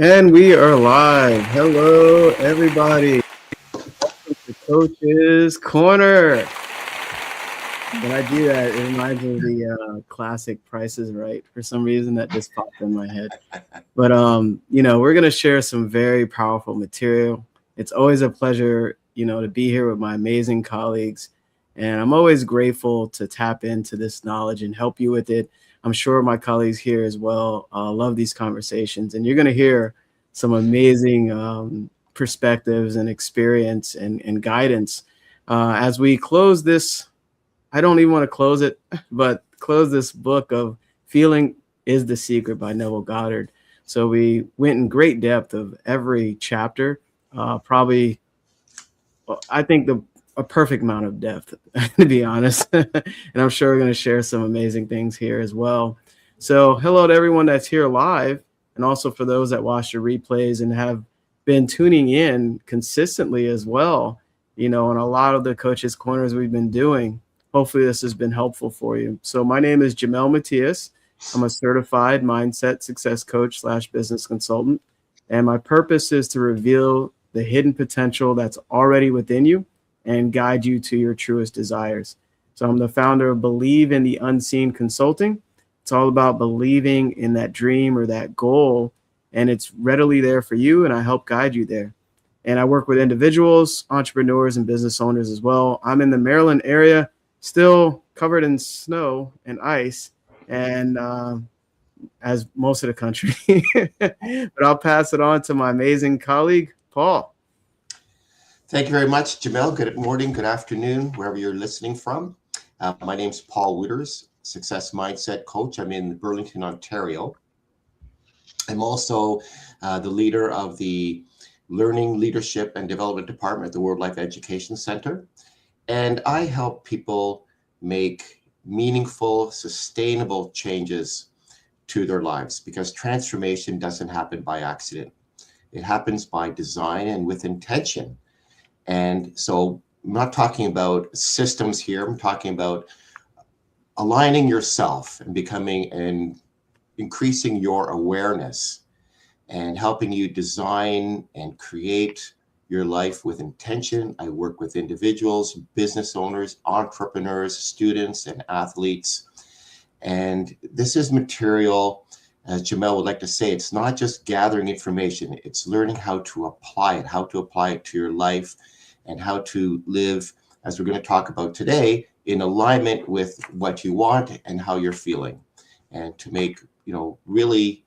And we are live. Hello, everybody. Welcome to Coach's Corner. When I do that, it reminds me of the classic Price is Right. For some reason, that just popped in my head. But we're gonna share some very powerful material. It's always a pleasure, to be here with my amazing colleagues, and I'm always grateful to tap into this knowledge and help you with it. I'm sure my colleagues here as well love these conversations, and you're gonna hear some amazing perspectives and experience and guidance as we close this. I don't even want to close it, but close this book of Feeling is the Secret by Neville Goddard. So we went in great depth of every chapter, probably, I think a perfect amount of depth, to be honest. And I'm sure we're going to share some amazing things here as well. So hello to everyone that's here live, and also for those that watch the replays and have been tuning in consistently as well, on a lot of the Coaches Corners we've been doing. Hopefully this has been helpful for you. So my name is Jamel Matias. I'm a certified mindset success coach / business consultant. And my purpose is to reveal the hidden potential that's already within you and guide you to your truest desires. So I'm the founder of Believe in the Unseen Consulting. It's all about believing in that dream or that goal, and it's readily there for you, and I help guide you there. And I work with individuals, entrepreneurs, and business owners as well. I'm in the Maryland area, still covered in snow and ice, and as most of the country. But I'll pass it on to my amazing colleague, Paul. Thank you very much, Jamel. Good morning, good afternoon, wherever you're listening from. My name's Paul Wooters, Success Mindset Coach. I'm in Burlington, Ontario. I'm also the leader of the Learning, Leadership, and Development Department at the World Life Education Center. And I help people make meaningful, sustainable changes to their lives, because transformation doesn't happen by accident. It happens by design and with intention. And so I'm not talking about systems here. I'm talking about aligning yourself and becoming and increasing your awareness and helping you design and create your life with intention. I work with individuals, business owners, entrepreneurs, students, and athletes. And this is material, as Jamel would like to say, it's not just gathering information, it's learning how to apply it to your life, and how to live, as we're going to talk about today, in alignment with what you want and how you're feeling, and to make, really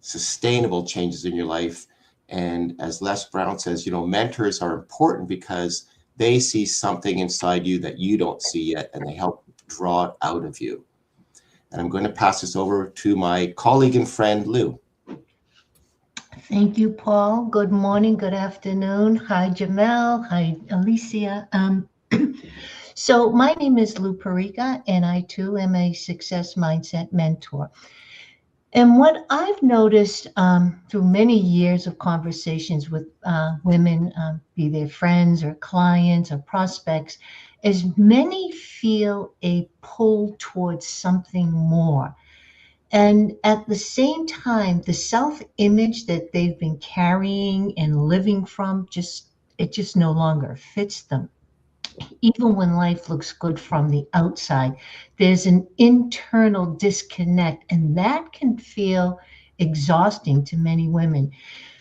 sustainable changes in your life. And as Les Brown says, mentors are important because they see something inside you that you don't see yet, and they help draw it out of you. And I'm going to pass this over to my colleague and friend, Lou. Thank you, Paul. Good morning, good afternoon. Hi, Jamel. Hi, Alicia. So my name is Lou Perica, and I too am a success mindset mentor. And what I've noticed through many years of conversations with women, be they friends or clients or prospects, is many feel a pull towards something more. And at the same time, the self-image that they've been carrying and living from, it just no longer fits them. Even when life looks good from the outside, there's an internal disconnect, and that can feel exhausting to many women.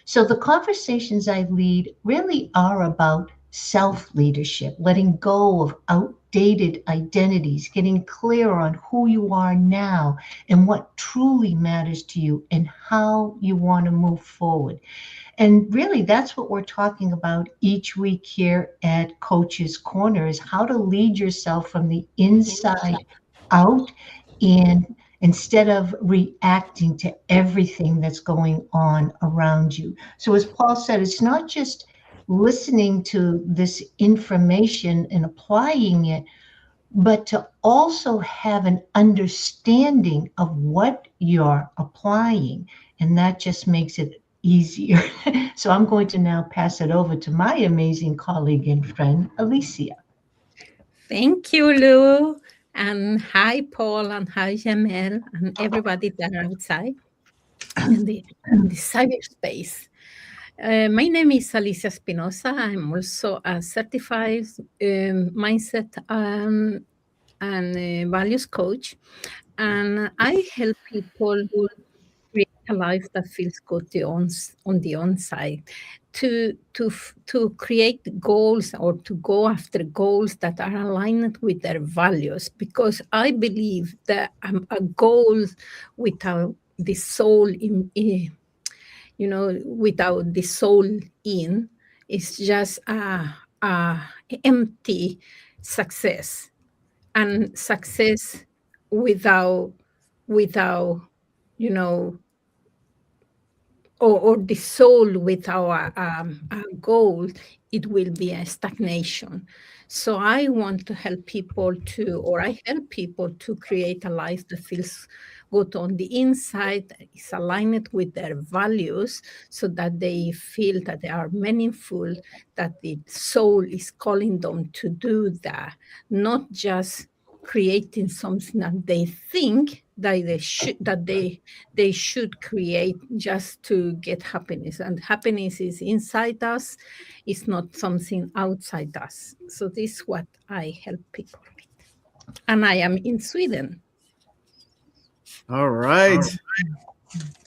So the conversations I lead really are about self-leadership, letting go of outdated identities, getting clear on who you are now and what truly matters to you and how you want to move forward. And really, that's what we're talking about each week here at Coach's Corner, is how to lead yourself from the inside out, and instead of reacting to everything that's going on around you. So as Paul said, it's not just listening to this information and applying it, but to also have an understanding of what you're applying. And that just makes it easier. So I'm going to now pass it over to my amazing colleague and friend, Alicia. Thank you, Lou. And hi, Paul, and hi, Jamel, and everybody there outside. in the cyberspace. My name is Alicia Espinosa. I'm also a certified mindset and values coach, and I help people create a life that feels good on the onside, to create goals or to go after goals that are aligned with their values. Because I believe that a goal without the soul without the soul in, is just a empty success, and success without you know or the soul without a goal, it will be a stagnation. So I want to help people or I help people to create a life that feels good on the inside, that is aligned with their values, so that they feel that they are meaningful, that the soul is calling them to do that, not just creating something that they think that they should create just to get happiness. And happiness is inside us, it's not something outside us. So this is what I help people with. And I am in Sweden. All right.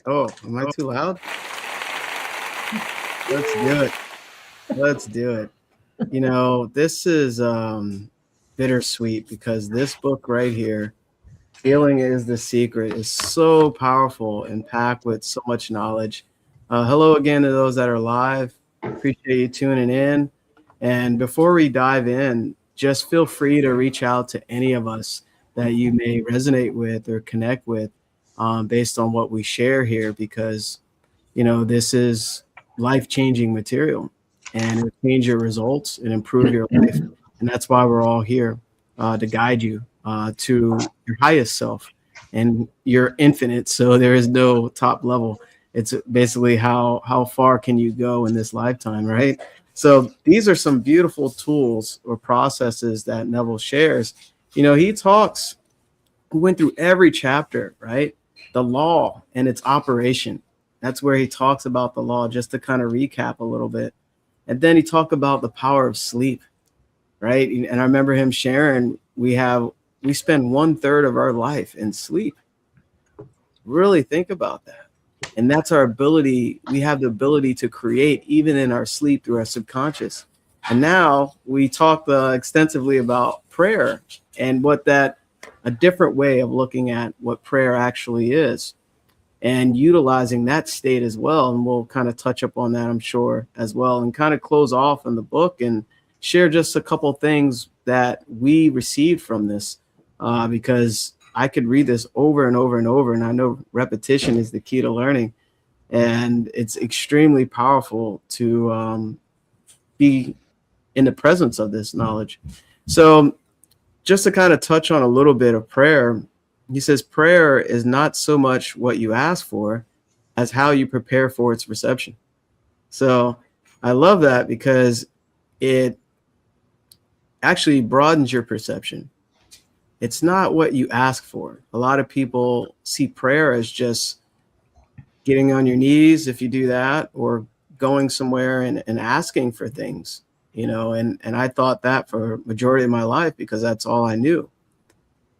Oh, am I too loud? Let's do it. Let's do it. You know, this is bittersweet, because this book right here, Feeling is the Secret, is so powerful and packed with so much knowledge. Hello again to those that are live. Appreciate you tuning in. And before we dive in, just feel free to reach out to any of us that you may resonate with or connect with based on what we share here, because, you know, this is life-changing material, and it'll change your results and improve your life. And that's why we're all here, to guide you to your highest self. And you're infinite, so there is no top level. It's basically how far can you go in this lifetime, right? So these are some beautiful tools or processes that Neville shares. You know, he went through every chapter, right? The law and its operation. That's where he talks about the law, just to kind of recap a little bit. And then he talked about the power of sleep, right? And I remember him sharing, we spend 1/3 of our life in sleep. Really think about that. And that's our ability. We have the ability to create even in our sleep through our subconscious. And now we talked extensively about prayer and a different way of looking at what prayer actually is, and utilizing that state as well. And we'll kind of touch up on that, I'm sure, as well, and kind of close off in the book and share just a couple things that we received from this, because I could read this over and over and over, and I know repetition is the key to learning, and it's extremely powerful to be in the presence of this knowledge. So just to kind of touch on a little bit of prayer, he says prayer is not so much what you ask for as how you prepare for its reception. So I love that, because it actually broadens your perception. It's not what you ask for. A lot of people see prayer as just getting on your knees, if you do that, or going somewhere and asking for things, you know, and I thought that for majority of my life, because that's all I knew.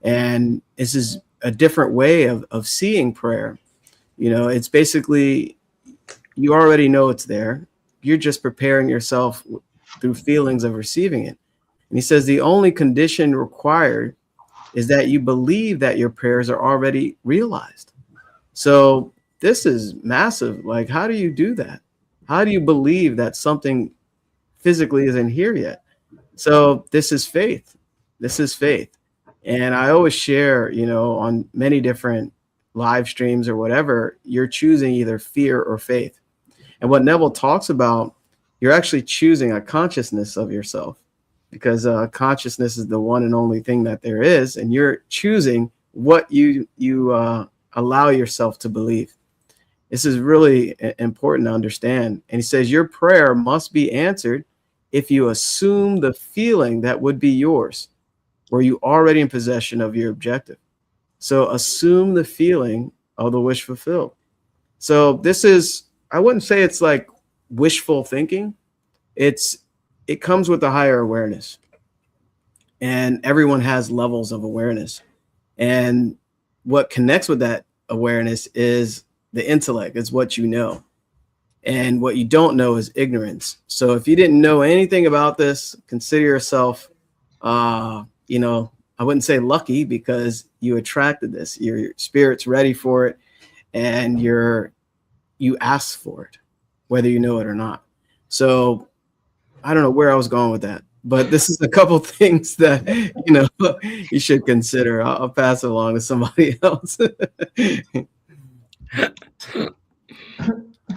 And this is a different way of seeing prayer. You know, it's basically, you already know it's there. You're just preparing yourself through feelings of receiving it. And he says the only condition required is that you believe that your prayers are already realized. So this is massive. Like, how do you do that? How do you believe that something physically isn't here yet? So this is faith. This is faith. And I always share, you know, on many different live streams or whatever, you're choosing either fear or faith. And what Neville talks about, you're actually choosing a consciousness of yourself, because consciousness is the one and only thing that there is. And you're choosing what you allow yourself to believe. This is really important to understand. And he says your prayer must be answered if you assume the feeling that would be yours, were you already in possession of your objective. So assume the feeling of the wish fulfilled. So this is, I wouldn't say it's like wishful thinking. It comes with a higher awareness, and everyone has levels of awareness. And what connects with that awareness is the intellect. It's what you know. And what you don't know is ignorance. So if you didn't know anything about this, consider yourself, you know, I wouldn't say lucky, because you attracted this. Your spirit's ready for it, and you asked for it, whether you know it or not. So I don't know where I was going with that, but this is a couple things that, you know, you should consider. I'll pass it along to somebody else.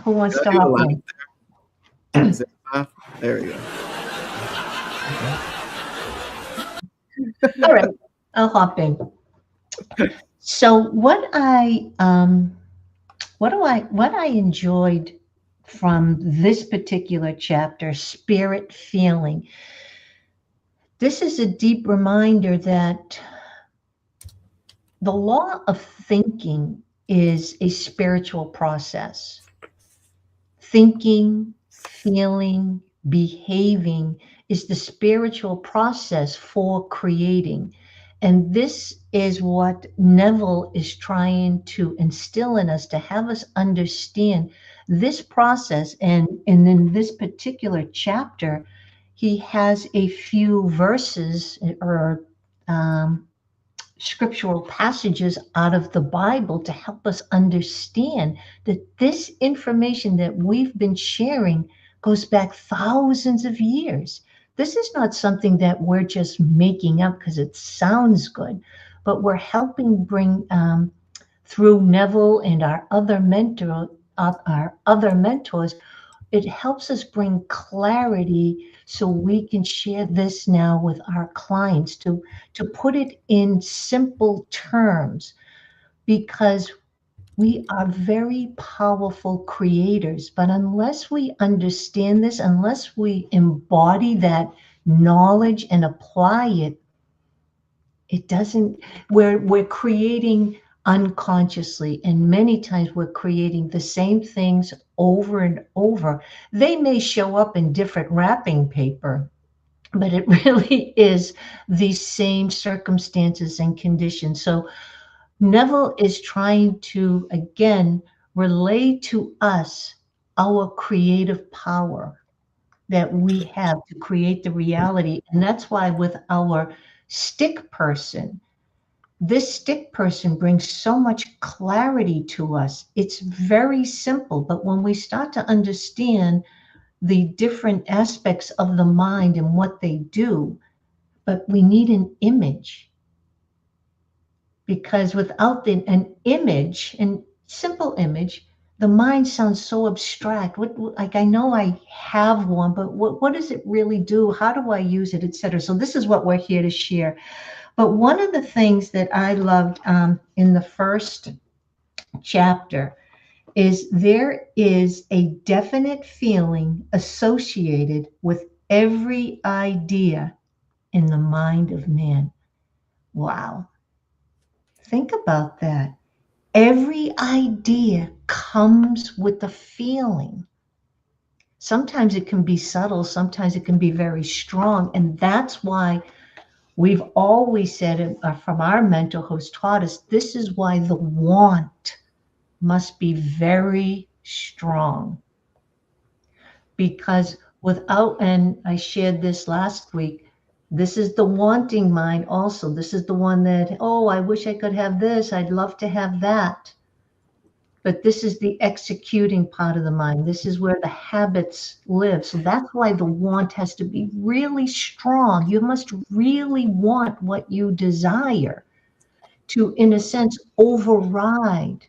Who wants to hop in? Is it off? There we go. All right, I'll hop in. So what I enjoyed from this particular chapter, spirit feeling, this is a deep reminder that the law of thinking is a spiritual process. Thinking, feeling, behaving is the spiritual process for creating. And this is what Neville is trying to instill in us, to have us understand this process. And in this particular chapter, he has a few verses or scriptural passages out of the Bible to help us understand that this information that we've been sharing goes back thousands of years. This is not something that we're just making up because it sounds good, but we're helping bring through Neville and our other mentors. It helps us bring clarity so we can share this now with our clients, to put it in simple terms, because we are very powerful creators. But unless we understand this, unless we embody that knowledge and apply it, it doesn't, we're creating unconsciously, and many times we're creating the same things over and over. They may show up in different wrapping paper, but it really is the same circumstances and conditions. So Neville is trying to, again, relay to us our creative power that we have to create the reality. And that's why with our stick person, this stick person brings so much clarity to us. It's very simple, but when we start to understand the different aspects of the mind and what they do, but we need an image, because without an image, and simple image, the mind sounds so abstract. Like, I know I have one, but what does it really do? How do I use it, etc.? So this is what we're here to share. But one of the things that I loved in the first chapter is there is a definite feeling associated with every idea in the mind of man. Wow. Think about that. Every idea comes with a feeling. Sometimes it can be subtle, sometimes it can be very strong. And that's why we've always said, from our mentor who's taught us, this is why the want must be very strong. Because without, and I shared this last week, this is the wanting mind also. This is the one that, oh, I wish I could have this. I'd love to have that. But this is the executing part of the mind. This is where the habits live. So that's why the want has to be really strong. You must really want what you desire to, in a sense, override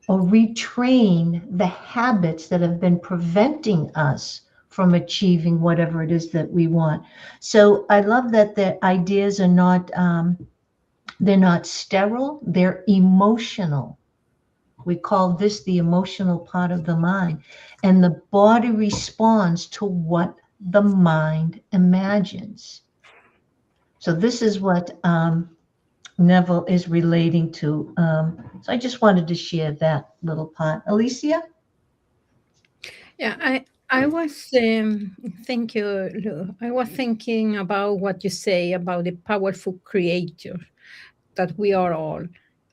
or retrain the habits that have been preventing us from achieving whatever it is that we want. So I love that the ideas are not, they're not sterile, they're emotional. We call this the emotional part of the mind. And the body responds to what the mind imagines. So this is what Neville is relating to. So I just wanted to share that little part. Alicia? Yeah, I was thank you, Lou. I was thinking about what you say about the powerful creator that we are all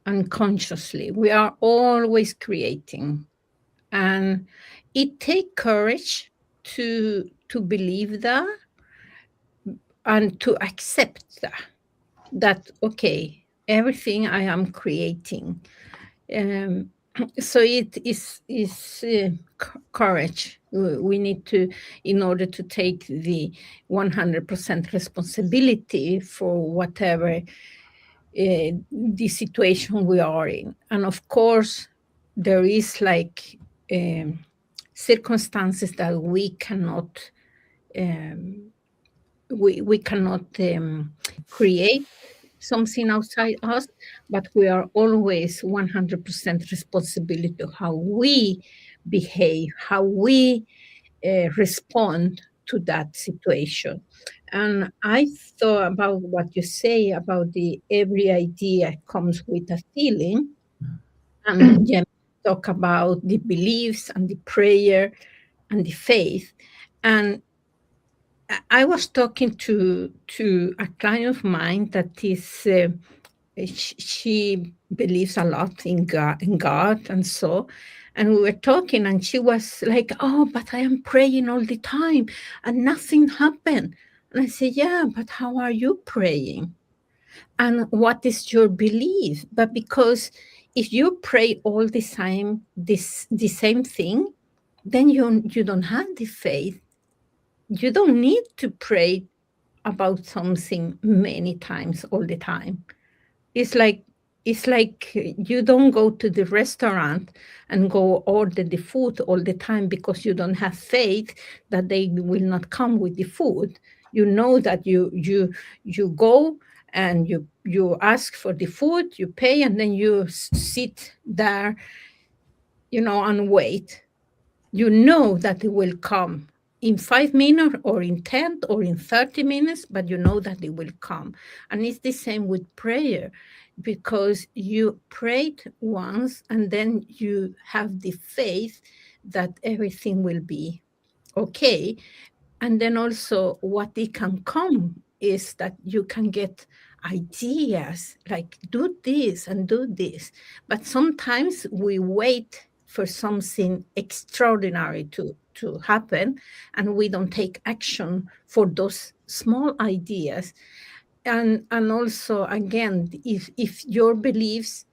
unconsciously. We are always creating, and it takes courage to believe that and to accept that okay, everything I am creating. Um, so it is courage. We need to, in order to take the 100% responsibility for whatever the situation we are in. And of course, there is like circumstances that we cannot we cannot create something outside us, but we are always 100% responsibility to how we behave, how we respond to that situation. And I thought about what you say about the every idea comes with a feeling, and Jem talk about the beliefs and the prayer and the faith. And I was talking to a client of mine that is she believes a lot in God and so, and we were talking, and she was like, "Oh, but I am praying all the time, and nothing happened." And I said, "Yeah, but how are you praying? And what is your belief?" But because if you pray all the time the same thing, then you don't have the faith. You don't need to pray about something many times all the time. It's like you don't go to the restaurant and go order the food all the time because you don't have faith that they will not come with the food. You know that you go and you ask for the food, you pay, and then you sit there, and wait. You know that it will come in 5 minutes or in 10 or in 30 minutes, but you know that it will come. And it's the same with prayer, because you prayed once and then you have the faith that everything will be okay. And then also what it can come is that you can get ideas like do this and do this. But sometimes we wait for something extraordinary to happen, and we don't take action for those small ideas. And also, again, if your beliefs,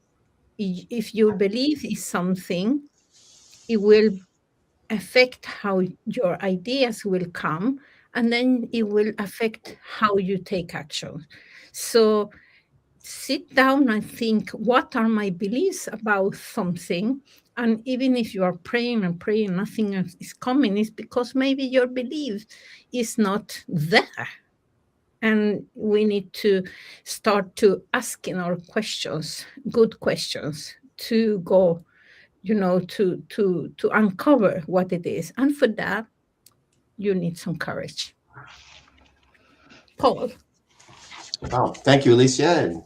if your belief is something, it will affect how your ideas will come, and then it will affect how you take action. So sit down and think, what are my beliefs about something? And even if you are praying and praying, nothing is coming, it's because maybe your belief is not there. And we need to start to asking our questions, good questions, to go, to uncover what it is. And for that, you need some courage. Paul. Wow, thank you, Alicia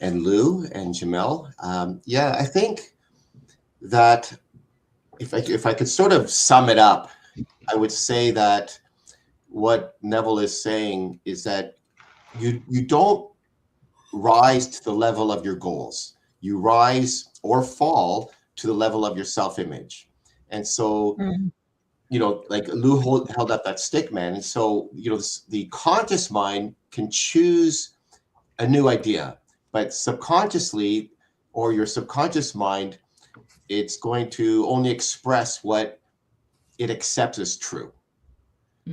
and Lou and Jamel. Yeah, I think that if I could sort of sum it up, I would say that what Neville is saying is that you don't rise to the level of your goals. You rise or fall to the level of your self-image. And so, like Lou held up that stick man. And so, the conscious mind can choose a new idea, but subconsciously, or your subconscious mind, it's going to only express what it accepts as true.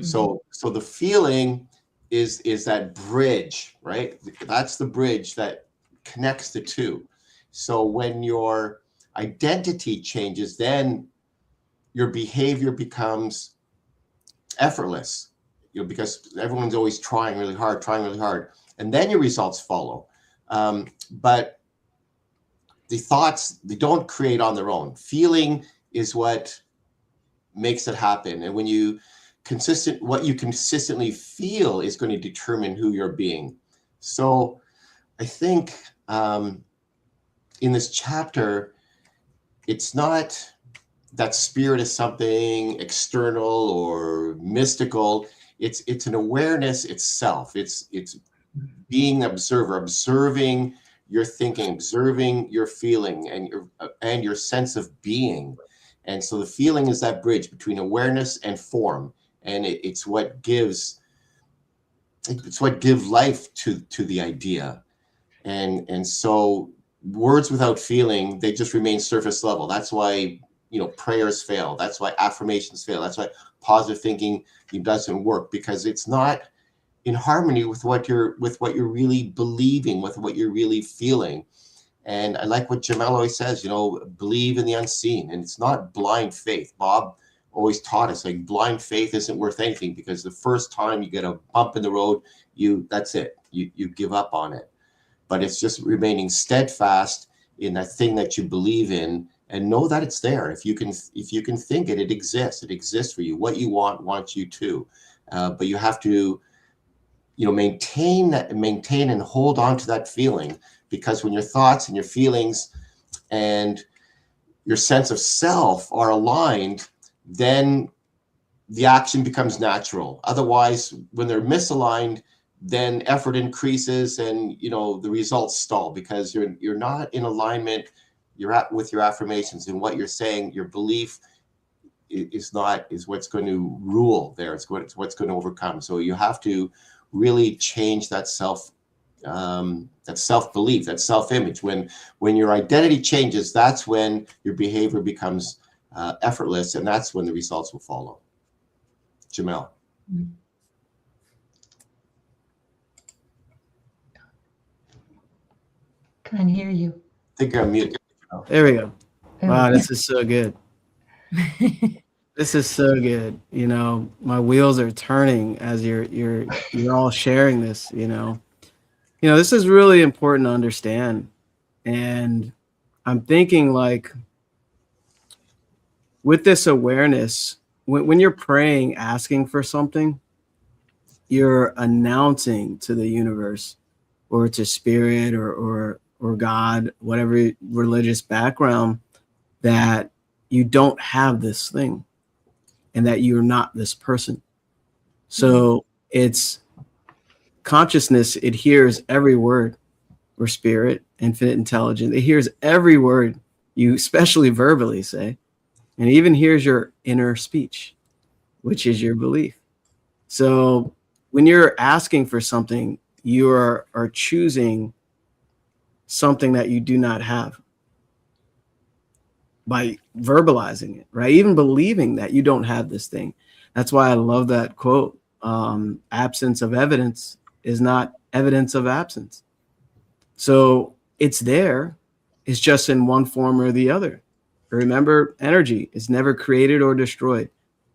So the feeling is that bridge, right? That's the bridge that connects the two. So when your identity changes, then your behavior becomes effortless, because everyone's always trying really hard, and then your results follow. But the thoughts, they don't create on their own. Feeling is what makes it happen. And when what you consistently feel is going to determine who you're being. So I think in this chapter, it's not that spirit is something external or mystical. It's an awareness itself. It's being an observer, observing your thinking, observing your feeling, and your sense of being. And so the feeling is that bridge between awareness and form, and it's what gives life to the idea. And so words without feeling, they just remain surface level. That's why, prayers fail. That's why affirmations fail. That's why positive thinking doesn't work, because it's not in harmony with what you're really believing, with what you're really feeling. And I like what Jamel always says, believe in the unseen. And it's not blind faith. Bob always taught us, like, blind faith isn't worth anything, because the first time you get a bump in the road, that's it. You give up on it. But it's just remaining steadfast in that thing that you believe in, and know that it's there. If you can think it, it exists. It exists for you. What you wants you to. But you have to, maintain and hold on to that feeling, because when your thoughts and your feelings and your sense of self are aligned, then the action becomes natural. Otherwise, when they're misaligned, then effort increases and the results stall, because you're not in alignment. With your affirmations and what you're saying. Your belief is what's going to rule there. It's what's going to overcome. So you have to really change that self-belief, that self-image. When your identity changes, that's when your behavior becomes effortless, and that's when the results will follow. Jamel. Can't hear you. I think you're on mute. There we go. Wow, this is so good. This is so good. My wheels are turning as you're all sharing this. This is really important to understand. And I'm thinking, like, with this awareness, when you're praying, asking for something, you're announcing to the universe or to spirit or God, whatever religious background, that you don't have this thing and that you're not this person. So it's consciousness. It hears every word, or spirit, infinite intelligence. It hears every word you, especially verbally, say, and even hears your inner speech, which is your belief. So when you're asking for something, you are choosing something that you do not have by verbalizing it, right? Even believing that you don't have this thing. That's why I love that quote. Absence of evidence is not evidence of absence. So it's there. It's just in one form or the other. Remember, energy is never created or destroyed.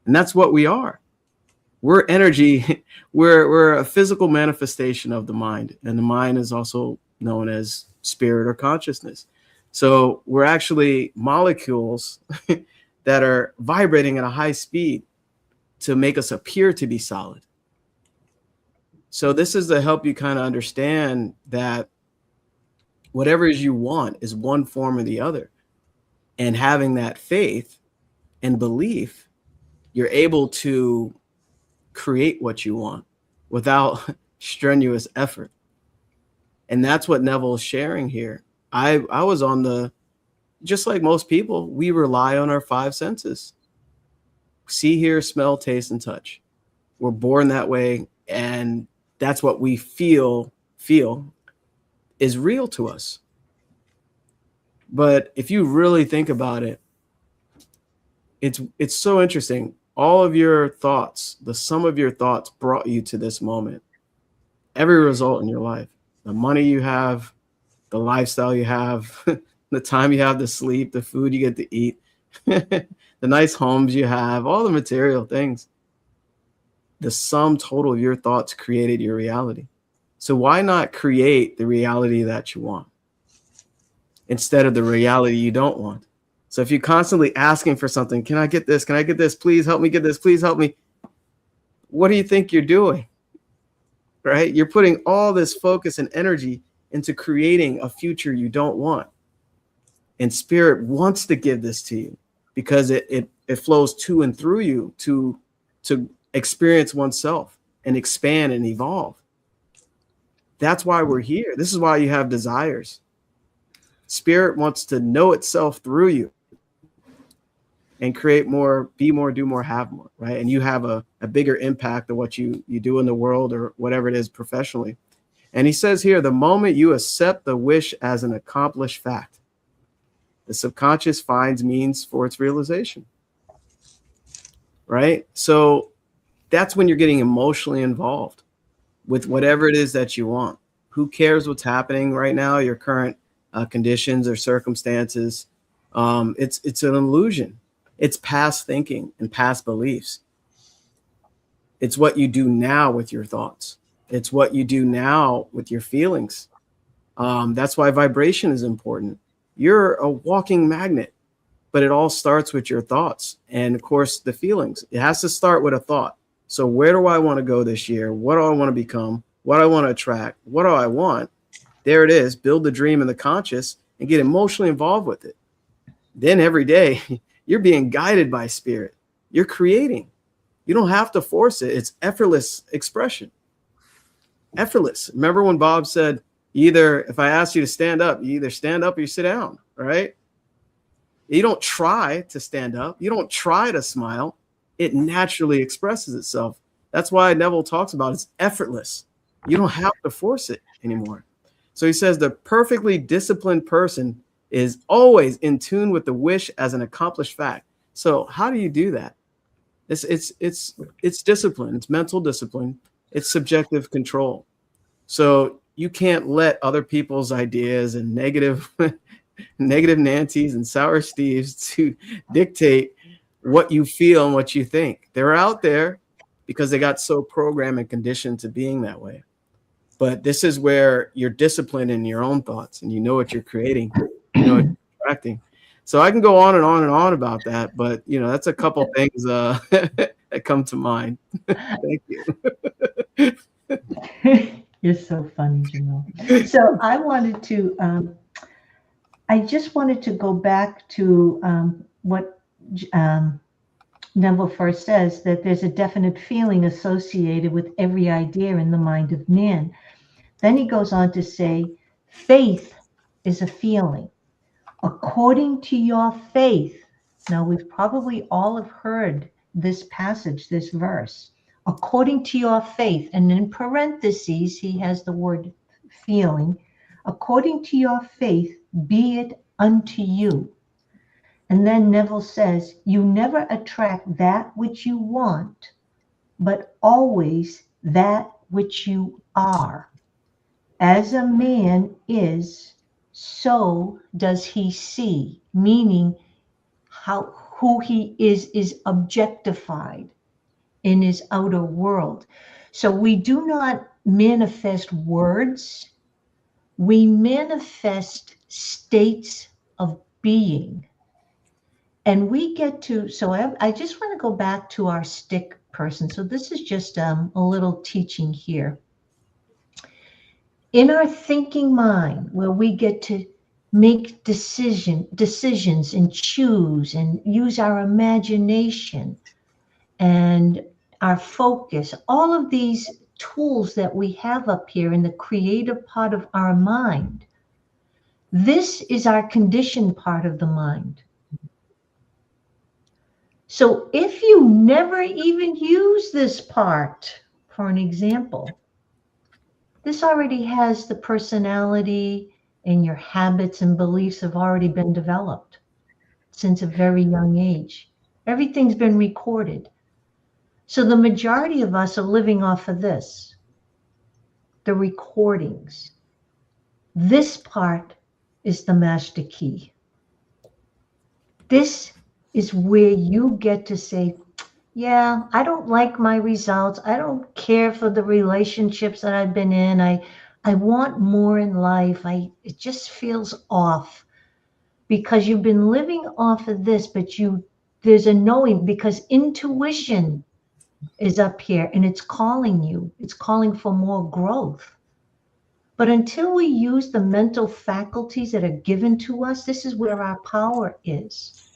And that's what we are. We're energy. We're a physical manifestation of the mind. And the mind is also known as spirit or consciousness. So we're actually molecules that are vibrating at a high speed to make us appear to be solid. So this is to help you kind of understand that whatever it is you want is one form or the other. And having that faith and belief, you're able to create what you want without strenuous effort. And that's what Neville is sharing here. I was just like most people, we rely on our five senses. See, hear, smell, taste, and touch. We're born that way. And that's what we feel is real to us. But if you really think about it, it's so interesting. All of your thoughts, the sum of your thoughts brought you to this moment. Every result in your life, the money you have, the lifestyle you have, the time you have to sleep, the food you get to eat, the nice homes you have, all the material things. The sum total of your thoughts created your reality. So why not create the reality that you want instead of the reality you don't want? So if you're constantly asking for something, can I get this? Can I get this? Please help me get this. Please help me. What do you think you're doing? Right? You're putting all this focus and energy into creating a future you don't want. And spirit wants to give this to you because it flows to and through you to experience oneself and expand and evolve. That's why we're here. This is why you have desires. Spirit wants to know itself through you and create more, be more, do more, have more, right? And you have a bigger impact of what you do in the world or whatever it is professionally. And he says here, the moment you accept the wish as an accomplished fact, the subconscious finds means for its realization, right? So that's when you're getting emotionally involved with whatever it is that you want. Who cares what's happening right now, your current conditions or circumstances? It's an illusion. It's past thinking and past beliefs. It's what you do now with your thoughts. It's what you do now with your feelings. That's why vibration is important. You're a walking magnet, but it all starts with your thoughts. And of course, the feelings. It has to start with a thought. So where do I want to go this year? What do I want to become? What do I want to attract? What do I want? There it is. Build the dream in the conscious and get emotionally involved with it. Then every day, you're being guided by spirit. You're creating. You don't have to force it. It's effortless expression. Effortless. Remember when Bob said, either if I ask you to stand up, you either stand up or you sit down, right? You don't try to stand up. You don't try to smile. It naturally expresses itself. That's why Neville talks about it's effortless. You don't have to force it anymore. So he says the perfectly disciplined person is always in tune with the wish as an accomplished fact. So how do you do that? It's discipline. It's mental discipline. It's subjective control. So you can't let other people's ideas and negative Nancy's and sour Steves to dictate what you feel and what you think. They're out there because they got so programmed and conditioned to being that way. But this is where you're disciplined in your own thoughts and you know what you're creating, you know what you're attracting. So I can go on and on and on about that, but you know, that's a couple things that come to mind. Thank you. You're so funny, Jamel. So I just wanted to go back to what Neville first says, that there's a definite feeling associated with every idea in the mind of man. Then he goes on to say, faith is a feeling. According to your faith, now we've probably all have heard this passage, this verse, according to your faith, and in parentheses, he has the word feeling, according to your faith, be it unto you. And then Neville says, you never attract that which you want, but always that which you are. As a man is, so does he see, meaning who he is objectified in his outer world. So we do not manifest words, we manifest states of being. And we get to, so I just want to go back to our stick person. So this is just a little teaching here. In our thinking mind, where we get to make decisions and choose and use our imagination and our focus, all of these tools that we have up here in the creative part of our mind, this is our conditioned part of the mind. So if you never even use this part, for an example, this already has the personality and your habits and beliefs have already been developed since a very young age. Everything's been recorded. So the majority of us are living off of this, the recordings. This part is the master key. This is where you get to say, yeah, I don't like my results. I don't care for the relationships that I've been in. I want more in life. It just feels off because you've been living off of this, but there's a knowing, because intuition is up here and it's calling you. It's calling for more growth. But until we use the mental faculties that are given to us, this is where our power is.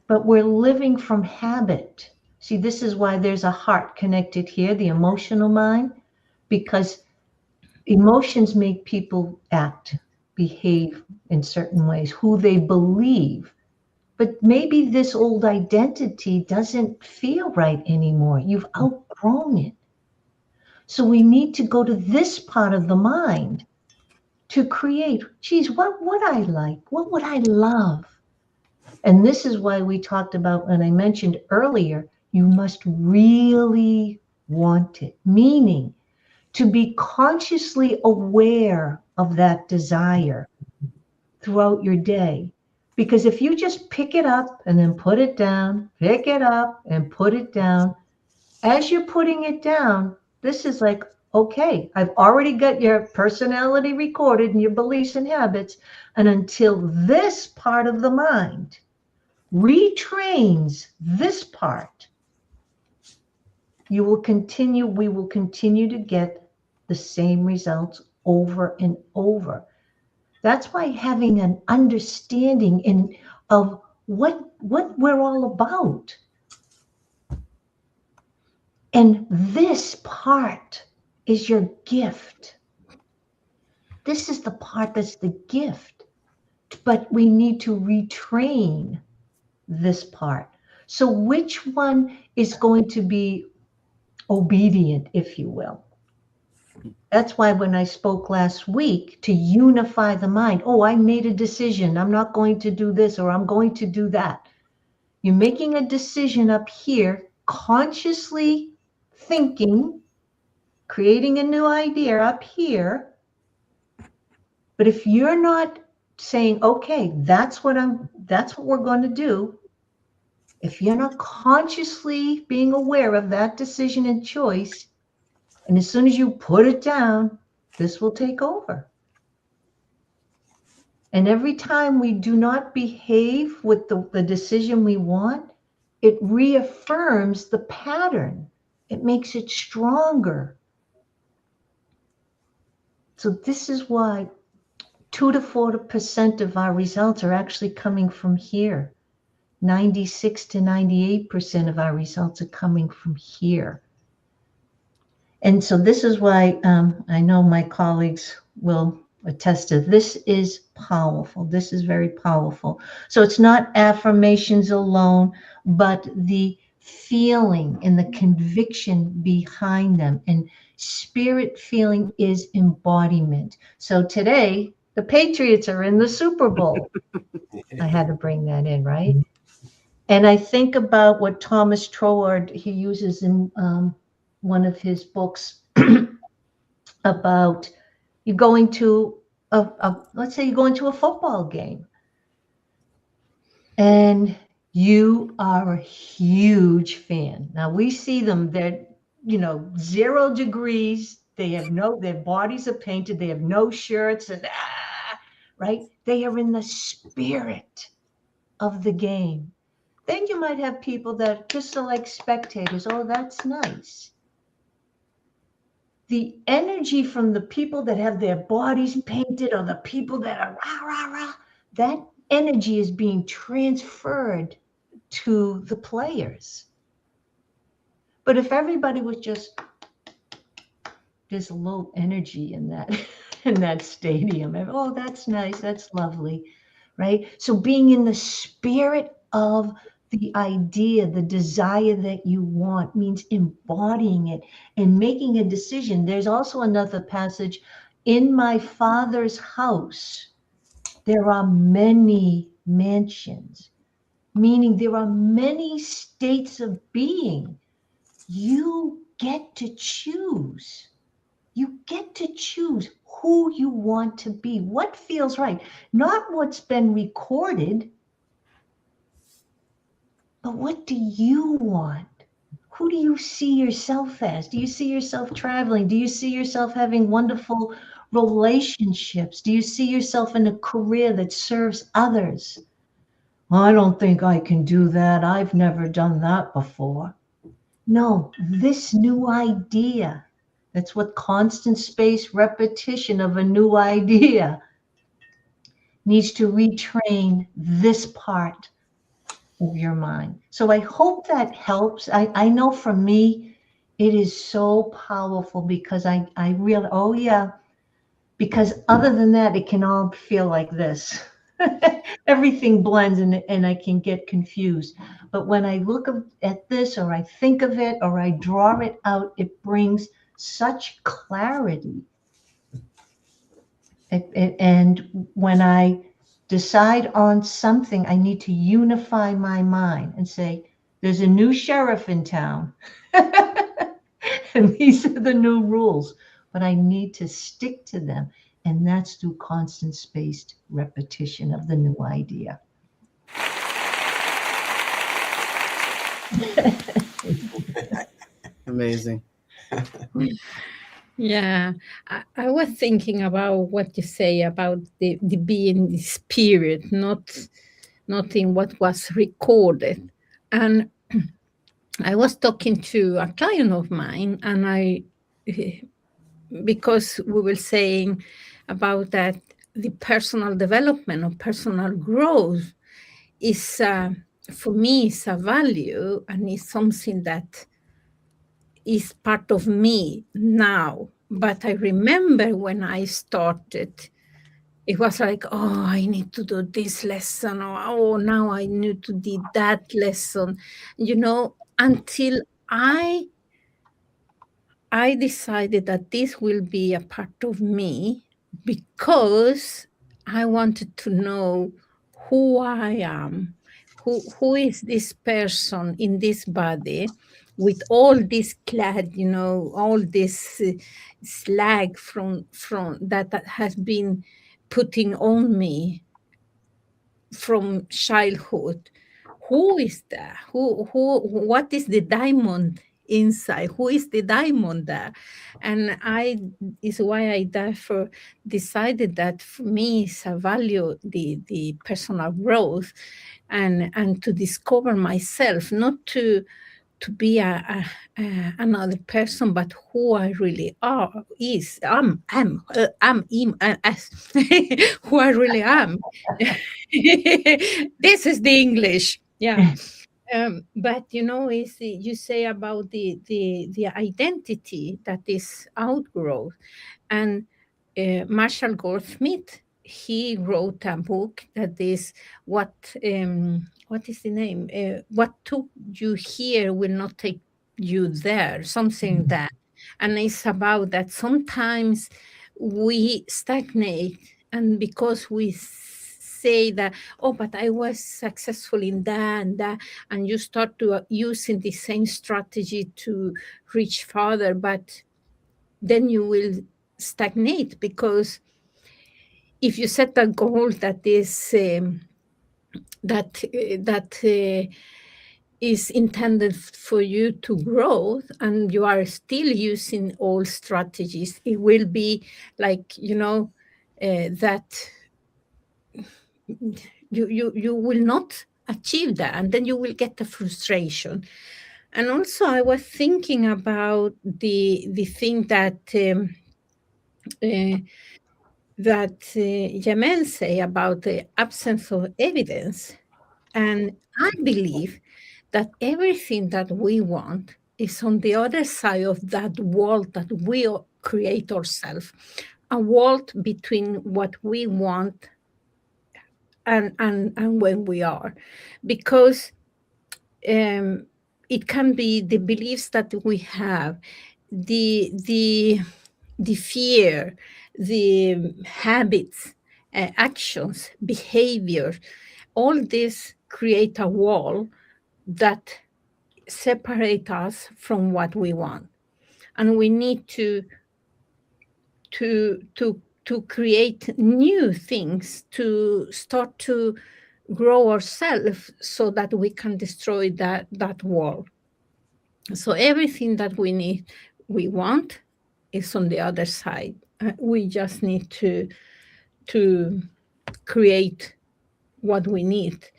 But we're living from habit. See, this is why there's a heart connected here, the emotional mind, because emotions make people act, behave in certain ways, who they believe. But maybe this old identity doesn't feel right anymore. You've outgrown it. So we need to go to this part of the mind to create, geez, what would I like? What would I love? And this is why we talked about, when I mentioned earlier, you must really want it, meaning to be consciously aware of that desire throughout your day. Because if you just pick it up and then put it down, pick it up and put it down, as you're putting it down, this is like, okay, I've already got your personality recorded and your beliefs and habits. And until this part of the mind retrains this part, we will continue to get the same results over and over. That's why having an understanding of what we're all about. And this part is your gift. This is the part that's the gift. But we need to retrain this part. So which one is going to be obedient, if you will? That's why when I spoke last week to unify the mind, oh, I made a decision. I'm not going to do this or I'm going to do that. You're making a decision up here, consciously thinking, creating a new idea up here. But if you're not saying, okay, that's what we're going to do. If you're not consciously being aware of that decision and choice, and as soon as you put it down, this will take over. And every time we do not behave with the decision we want, it reaffirms the pattern. It makes it stronger. So this is why 2 to 4% of our results are actually coming from here. 96 to 98% of our results are coming from here. And so this is why I know my colleagues will attest to this is powerful. This is very powerful. So it's not affirmations alone, but the feeling and the conviction behind them. And spirit feeling is embodiment. So today, the Patriots are in the Super Bowl. I had to bring that in, right? And I think about what Thomas Troward, he uses in one of his books about you going to let's say you go into a football game and you are a huge fan. Now we see them, they're 0 degrees. They have their bodies are painted. They have no shirts and right. They are in the spirit of the game. Then you might have people that just are like spectators. Oh, that's nice. The energy from the people that have their bodies painted or the people that are rah, rah, rah, that energy is being transferred to the players. But if everybody was just, there's a low energy in that stadium. Oh, that's nice. That's lovely. Right? So being in the spirit of the idea, the desire that you want means embodying it and making a decision. There's also another passage, in my Father's house, there are many mansions, meaning there are many states of being. You get to choose. You get to choose who you want to be, what feels right, not what's been recorded. But what do you want? Who do you see yourself as? Do you see yourself traveling? Do you see yourself having wonderful relationships? Do you see yourself in a career that serves others? Well, I don't think I can do that. I've never done that before. No, this new idea That's what constant space repetition of a new idea needs to retrain this part of your mind. So I hope that helps. I know for me, it is so powerful because I really, oh yeah, because other than that, it can all feel like this. Everything blends and I can get confused. But when I look at this, or I think of it, or I draw it out, it brings such clarity. And when I decide on something, I need to unify my mind and say, there's a new sheriff in town. And these are the new rules, but I need to stick to them. And that's through constant spaced repetition of the new idea. Amazing. Yeah, I was thinking about what you say about the being the spirit, not in what was recorded. And I was talking to a client of mine, and because we were saying about that the personal development or personal growth is, for me, is a value and is something that is part of me now. But I remember when I started, it was like, oh, I need to do this lesson, or oh, now I need to do that lesson, until I decided that this will be a part of me, because I wanted to know who I am, who is this person in this body, with all this clad, all this slag from that has been putting on me from childhood. Who is that? What is the diamond inside? Who is the diamond there? And is why I therefore decided that for me is a value the personal growth and to discover myself, not to be another person, but who I really am who I really am. This is the English, yeah. But you say about the identity that is outgrowth, and Marshall Goldsmith, he wrote a book that is what is the name? What took you here will not take you there, something that. And it's about that sometimes we stagnate, and because we say that, oh, but I was successful in that and that, and you start to using the same strategy to reach farther, but then you will stagnate, because if you set a goal that is is intended for you to grow, and you are still using old strategies, it will be like that you will not achieve that, and then you will get the frustration. And also I was thinking about the thing that Jamel say about the absence of evidence. And I believe that everything that we want is on the other side of that wall that we create ourselves, a wall between what we want and when we are. Because it can be the beliefs that we have, the fear, the habits, actions, behavior, all this create a wall that separate us from what we want. And we need to create new things, to start to grow ourselves so that we can destroy that wall. So everything that we want is on the other side. We just need to create what we need.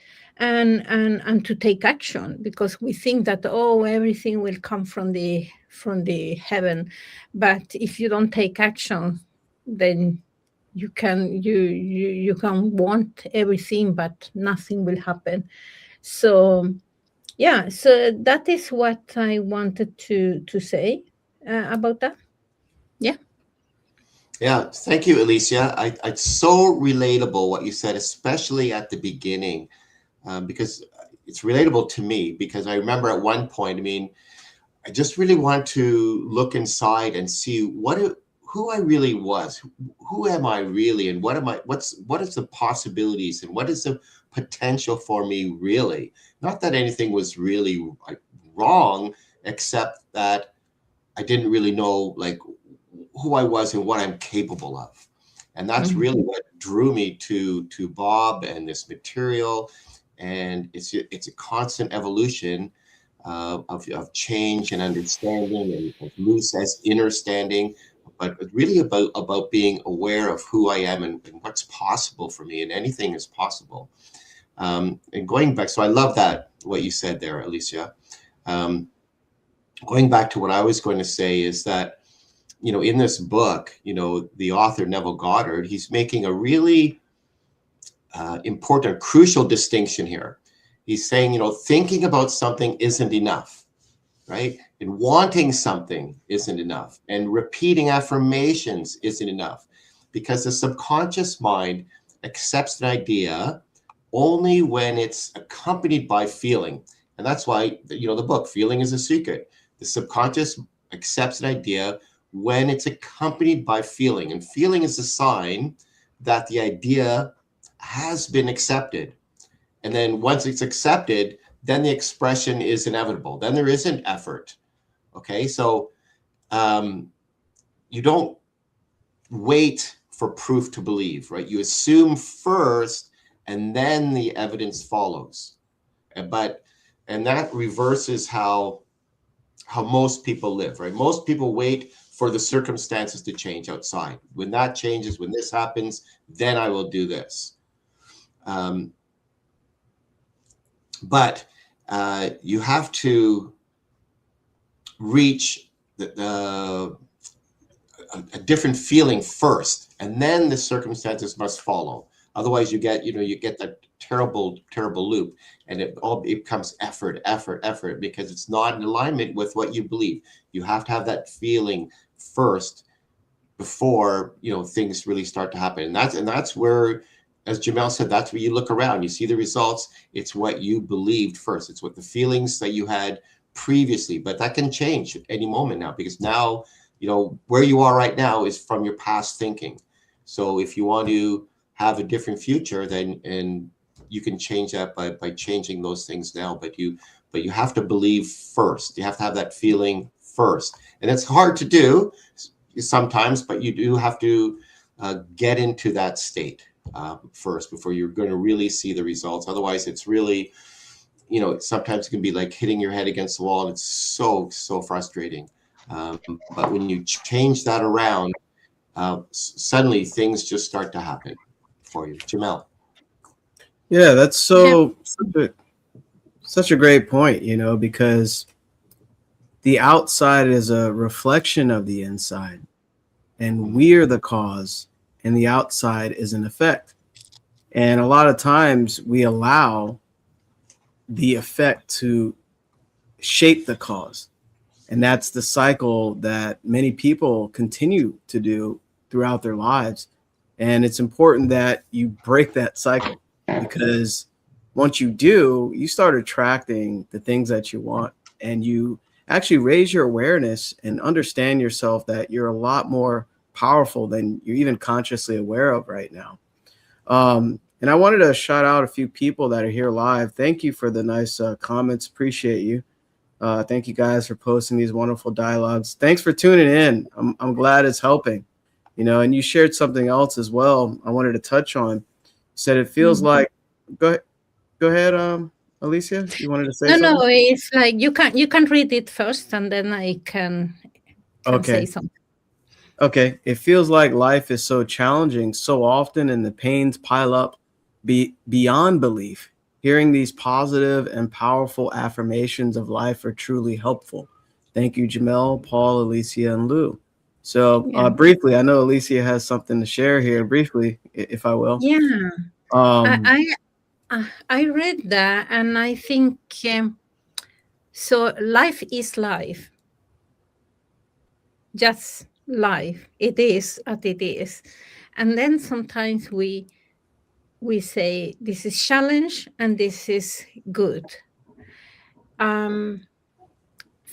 and to take action, because we think that, oh, everything will come from the heaven, but if you don't take action, then you can want everything, but nothing will happen. So yeah, so that is what I wanted to say about that. Yeah. Yeah, thank you, Alicia. It's so relatable what you said, especially at the beginning, because it's relatable to me. Because I remember at one point, I mean, I just really want to look inside and see who I really was. Who am I really, and what is the possibilities, and what is the potential for me really? Not that anything was really wrong, except that I didn't really know like who I was and what I'm capable of. And that's really what drew me to Bob and this material. And it's a constant evolution of change and understanding, and of loose as understanding, but really about being aware of who I am and what's possible for me, and anything is possible. And going back, so I love that, what you said there, Alicia. Going back to what I was going to say is that, you know, in this book, you know, the author Neville Goddard, he's making a really important, crucial distinction here. He's saying, you know, thinking about something isn't enough, right? And wanting something isn't enough. And repeating affirmations isn't enough, because the subconscious mind accepts an idea only when it's accompanied by feeling. And that's why, you know, the book, Feeling is a Secret. The subconscious accepts an idea when it's accompanied by feeling. And feeling is a sign that the idea has been accepted. And then once it's accepted, then the expression is inevitable. Then there isn't effort. Okay, so you don't wait for proof to believe, right? You assume first, and then the evidence follows. And that reverses how most people live, right? Most people wait for the circumstances to change outside. When that changes, when this happens, then I will do this. But you have to reach a different feeling first, and then the circumstances must follow. Otherwise, you get that terrible loop, and it becomes effort, because it's not in alignment with what you believe. You have to have that feeling first before, you know, things really start to happen. And that's where, as Jamel said, that's where you look around, you see the results. It's what you believed first. It's what the feelings that you had previously, but that can change at any moment now, because now, you know, where you are right now is from your past thinking. So if you want to have a different future, then, and you can change that by changing those things now, but you have to believe first. You have to have that feeling first. And it's hard to do sometimes, but you do have to get into that state first before you're going to really see the results. Otherwise, it's really, you know, sometimes it can be like hitting your head against the wall, and it's so frustrating. But when you change that around, suddenly things just start to happen for you. Jamel. Yeah, that's such a great point, you know, because the outside is a reflection of the inside, and we're the cause, and the outside is an effect. And a lot of times we allow the effect to shape the cause. And that's the cycle that many people continue to do throughout their lives. And it's important that you break that cycle, because once you do, you start attracting the things that you want, and you actually raise your awareness and understand yourself that you're a lot more powerful than you're even consciously aware of right now. And I wanted to shout out a few people that are here live. Thank you for the nice comments. Appreciate you. Thank you guys for posting these wonderful dialogues. Thanks for tuning in. I'm glad it's helping, you know, and you shared something else as well I wanted to touch on. You said it feels like, go ahead, Alicia, you wanted to say something? No, it's like you can read it first, and then I can say something. Okay. It feels like life is so challenging so often, and the pains pile up beyond belief. Hearing these positive and powerful affirmations of life are truly helpful. Thank you, Jamel, Paul, Alicia, and Lou. So briefly, I know Alicia has something to share here briefly, if I will. Yeah. I read that, and I think so. Life is life, just life. It is as it is, and then sometimes we say this is challenge and this is good.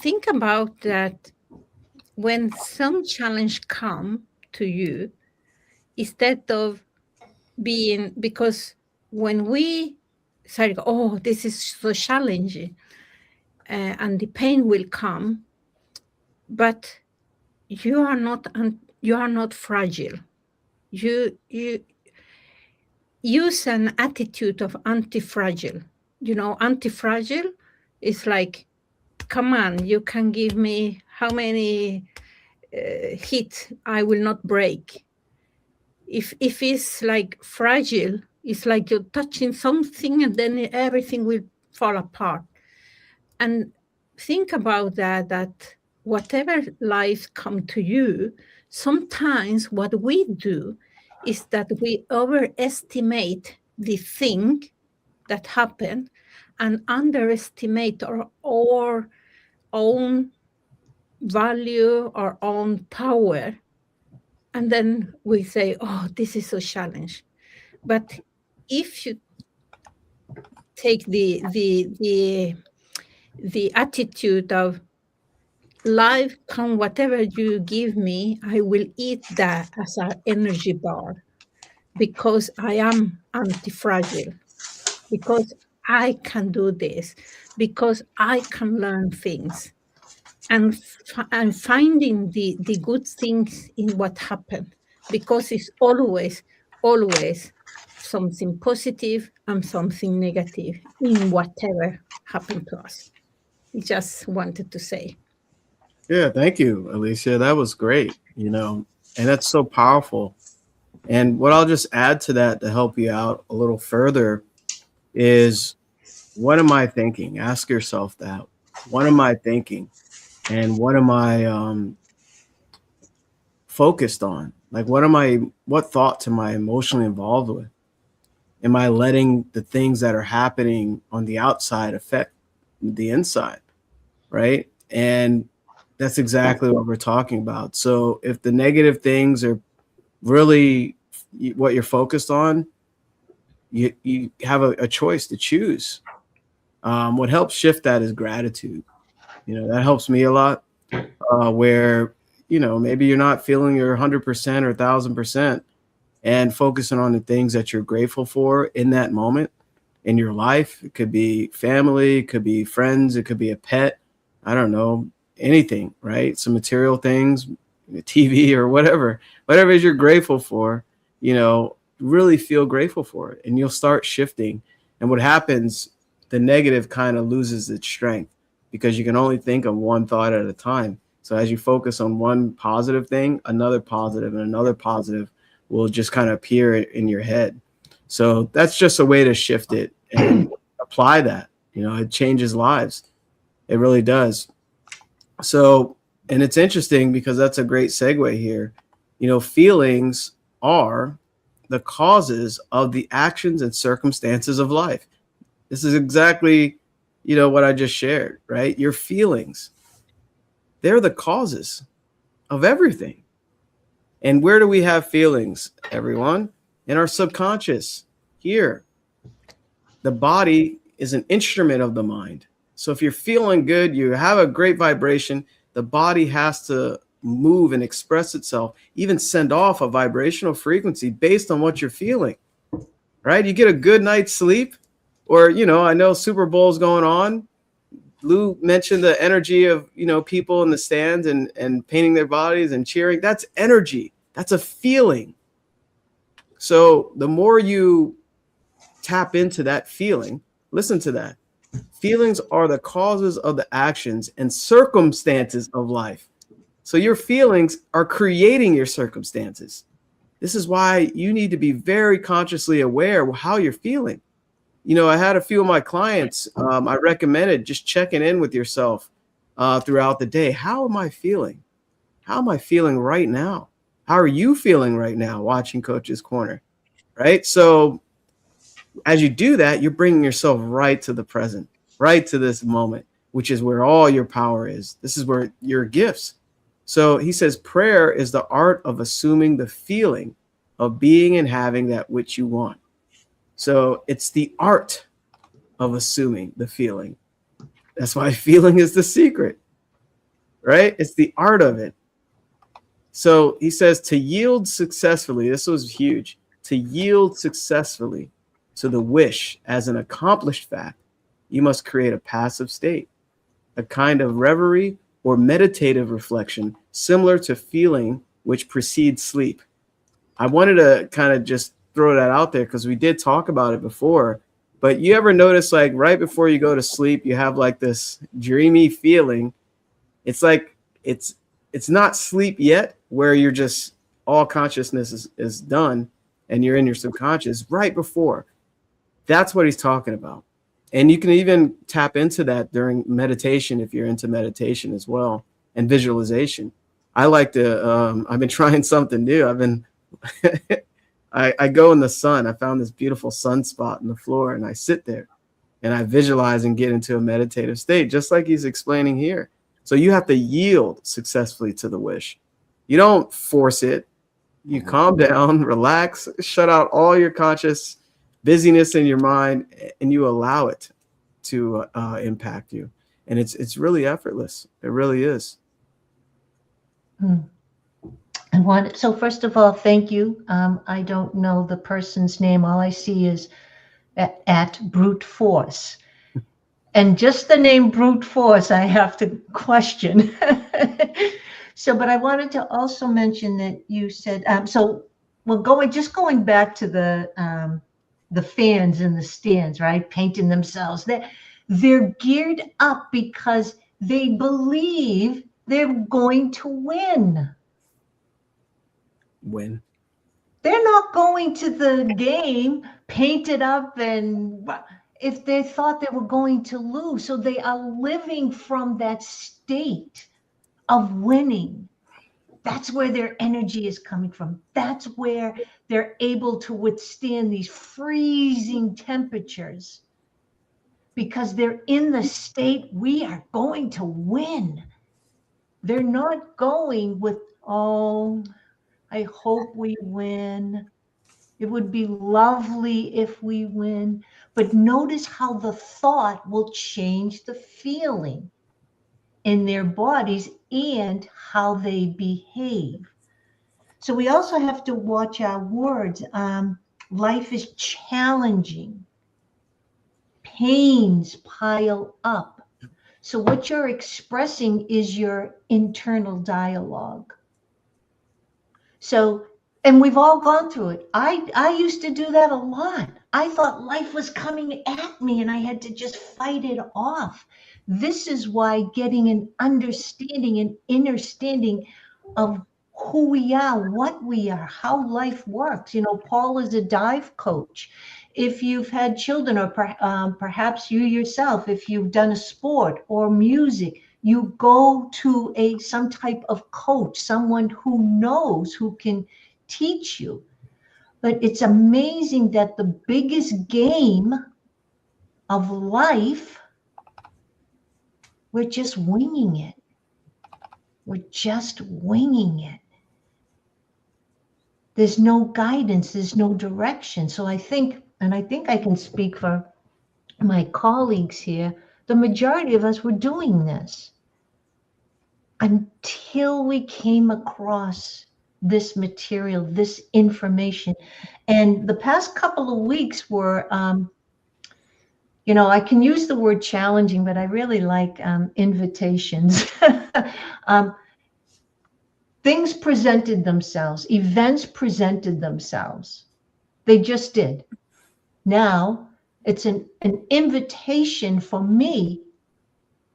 Think about that. When some challenge come to you, instead of being, because when we say, oh, this is so challenging, and the pain will come, but you are not fragile. You use an attitude of anti-fragile. Anti-fragile is like, come on, you can give me how many hits, I will not break. If it's like fragile, it's like you're touching something and then everything will fall apart. And think about that whatever life come to you, sometimes what we do is that we overestimate the thing that happened and underestimate our own value, our own power. And then we say, oh, this is a challenge. But if you take the attitude of life, come whatever you give me, I will eat that as an energy bar, because I am anti-fragile, because I can do this, because I can learn things, and finding the good things in what happened, because it's always something positive and something negative in whatever happened to us. I just wanted to say. Yeah, thank you, Alicia. That was great, and that's so powerful. And what I'll just add to that to help you out a little further is, what am I thinking? Ask yourself that. What am I thinking? And what am I focused on? Like, what thoughts am I emotionally involved with? Am I letting the things that are happening on the outside affect the inside? Right? And that's exactly what we're talking about. So if the negative things are really what you're focused on, you have a choice to choose. What helps shift that is gratitude. That helps me a lot, where, maybe you're not feeling your 100% or 1,000%, and focusing on the things that you're grateful for in that moment in your life. It could be family, it could be friends, it could be a pet. I don't know, anything, right? Some material things, TV or whatever it is you're grateful for, really feel grateful for it, and you'll start shifting. And what happens, the negative kind of loses its strength, because you can only think of one thought at a time. So as you focus on one positive thing, another positive and another positive will just kind of appear in your head. So that's just a way to shift it and apply that. It changes lives. It really does. So, and it's interesting because that's a great segue here. Feelings are the causes of the actions and circumstances of life. This is exactly, what I just shared, right? Your feelings, they're the causes of everything. And where do we have feelings, everyone? In our subconscious, here. The body is an instrument of the mind. So if you're feeling good, you have a great vibration, the body has to move and express itself, even send off a vibrational frequency based on what you're feeling, right? You get a good night's sleep, or, I know Super Bowl's going on. Lou mentioned the energy of, people in the stands and painting their bodies and cheering. That's energy. That's a feeling. So the more you tap into that feeling, listen to that. Feelings are the causes of the actions and circumstances of life. So your feelings are creating your circumstances. This is why you need to be very consciously aware of how you're feeling. I had a few of my clients, I recommended just checking in with yourself throughout the day. How am I feeling? How am I feeling right now? How are you feeling right now watching Coach's Corner? Right? So as you do that, you're bringing yourself right to the present, right to this moment, which is where all your power is. This is where your gifts. So he says, prayer is the art of assuming the feeling of being and having that which you want. So it's the art of assuming the feeling. That's why feeling is the secret, right? It's the art of it. So he says to yield successfully, this was huge, to yield successfully to the wish as an accomplished fact, you must create a passive state, a kind of reverie or meditative reflection similar to feeling which precedes sleep. I wanted to kind of just throw that out there because we did talk about it before, but you ever notice like right before you go to sleep, you have like this dreamy feeling. It's like it's not sleep yet, where you're just all consciousness is done and you're in your subconscious right before. That's what he's talking about. And you can even tap into that during meditation if you're into meditation as well, and visualization. I like to, I've been trying something new. I go in the sun. I found this beautiful sunspot in the floor and I sit there and I visualize and get into a meditative state, just like he's explaining here. So you have to yield successfully to the wish. You don't force it. You calm down, relax, shut out all your conscious busyness in your mind, and you allow it to impact you. And it's really effortless. It really is. So first of all, thank you. I don't know the person's name. All I see is at Brute Force. And just the name Brute Force, I have to question. But I wanted to also mention that you said, so we're going back to the fans in the stands, right? Painting themselves. They're geared up because they believe they're going to win. Win. They're not going to the game painted up and if they thought they were going to lose. So they are living from that state of winning. That's where their energy is coming from. That's where they're able to withstand these freezing temperatures because they're in the state, we are going to win. They're not going with, oh, I hope we win. It would be lovely if we win. But notice how the thought will change the feeling in their bodies and how they behave. So we also have to watch our words. Life is challenging. Pains pile up. So what you're expressing is your internal dialogue. So, and we've all gone through it. I used to do that a lot. I thought life was coming at me and I had to just fight it off. This is why getting an understanding and understanding of who we are, what we are, how life works. Paul is a dive coach. If you've had children or perhaps you yourself, if you've done a sport or music, you go to some type of coach, someone who knows, who can teach you. But it's amazing that the biggest game of life, we're just winging it. We're just winging it. There's no guidance, there's no direction. So I think I can speak for my colleagues here, the majority of us were doing this until we came across this material, this information. And the past couple of weeks were, I can use the word challenging, but I really like invitations. Things presented themselves, events presented themselves. They just did. Now it's an invitation for me.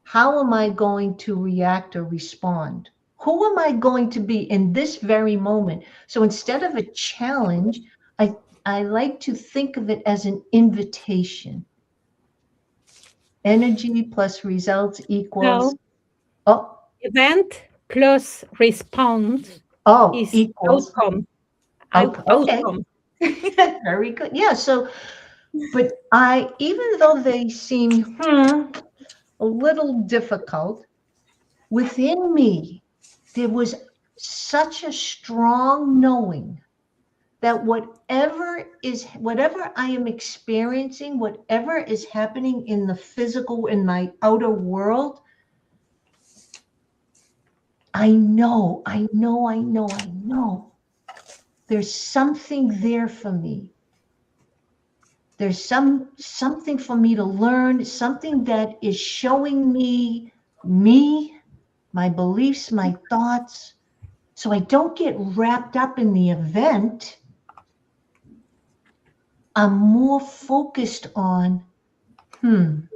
How am I going to react or respond? Who am I going to be in this very moment? So instead of a challenge, I like to think of it as an invitation. Energy plus results equals, No, oh, event plus response is equals, outcome. okay. Outcome. Very good. Yeah, so, but even though they seem a little difficult, within me, there was such a strong knowing that whatever I am experiencing, whatever is happening in the physical, in my outer world, I know. There's something there for me. There's something for me to learn, something that is showing me, my beliefs, my thoughts. So I don't get wrapped up in the event. I'm more focused on, and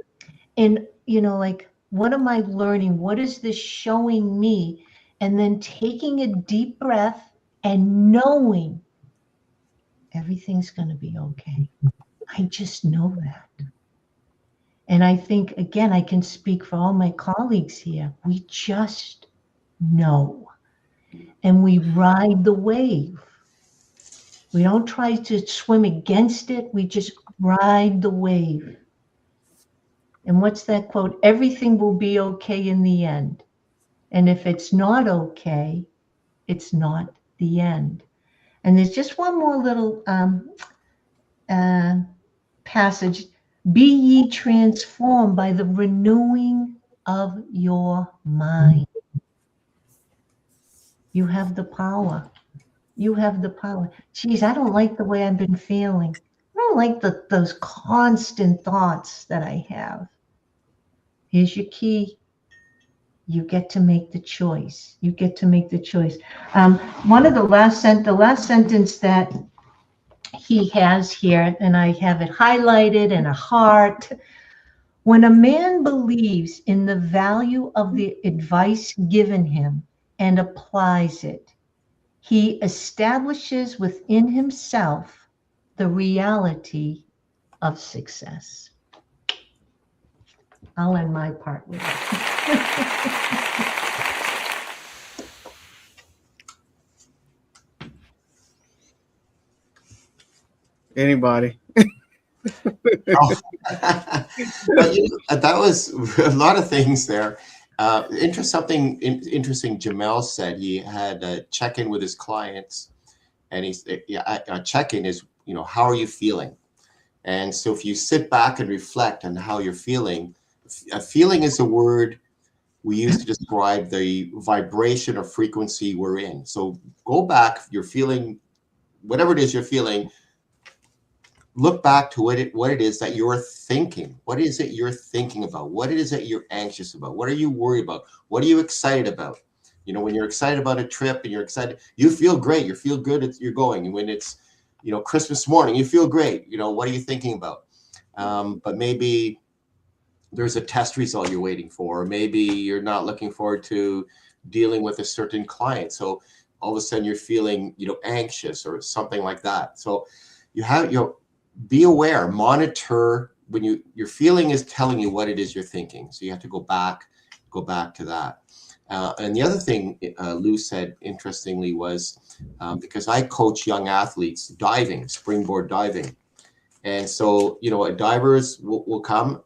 like, what am I learning? What is this showing me? And then taking a deep breath and knowing everything's going to be okay. I just know that. And I think, again, I can speak for all my colleagues here. We just know. And we ride the wave. We don't try to swim against it. We just ride the wave. And what's that quote? Everything will be okay in the end. And if it's not okay, it's not the end. And there's just one more little passage. Be ye transformed by the renewing of your mind. You have the power. You have the power. Geez, I don't like the way I've been feeling. I don't like those constant thoughts that I have. Here's your key. You get to make the choice. You get to make the choice. One of the last sentence that he has here, and I have it highlighted in a heart. When a man believes in the value of the advice given him and applies it, he establishes within himself the reality of success. I'll end my part with it. Anybody? But, that was a lot of things there. Interesting. Jamel said he had a check-in with his clients, and a check-in is, how are you feeling? And so if you sit back and reflect on how you're feeling, a feeling is a word we use to describe the vibration or frequency we're in. So go back, you're feeling, whatever it is you're feeling, look back to what it is that you're thinking. What is it you're thinking about? What it is that you're anxious about? What are you worried about? What are you excited about? When you're excited about a trip and you're excited, you feel great. You feel good. You're going. And when it's, Christmas morning, you feel great. What are you thinking about? But maybe there's a test result you're waiting for, or maybe you're not looking forward to dealing with a certain client. So all of a sudden you're feeling, anxious or something like that. So you have, be aware, monitor when your feeling is telling you what it is you're thinking. So you have to go back to that. And the other thing Lou said, interestingly, was because I coach young athletes diving, springboard diving. And so, divers will come.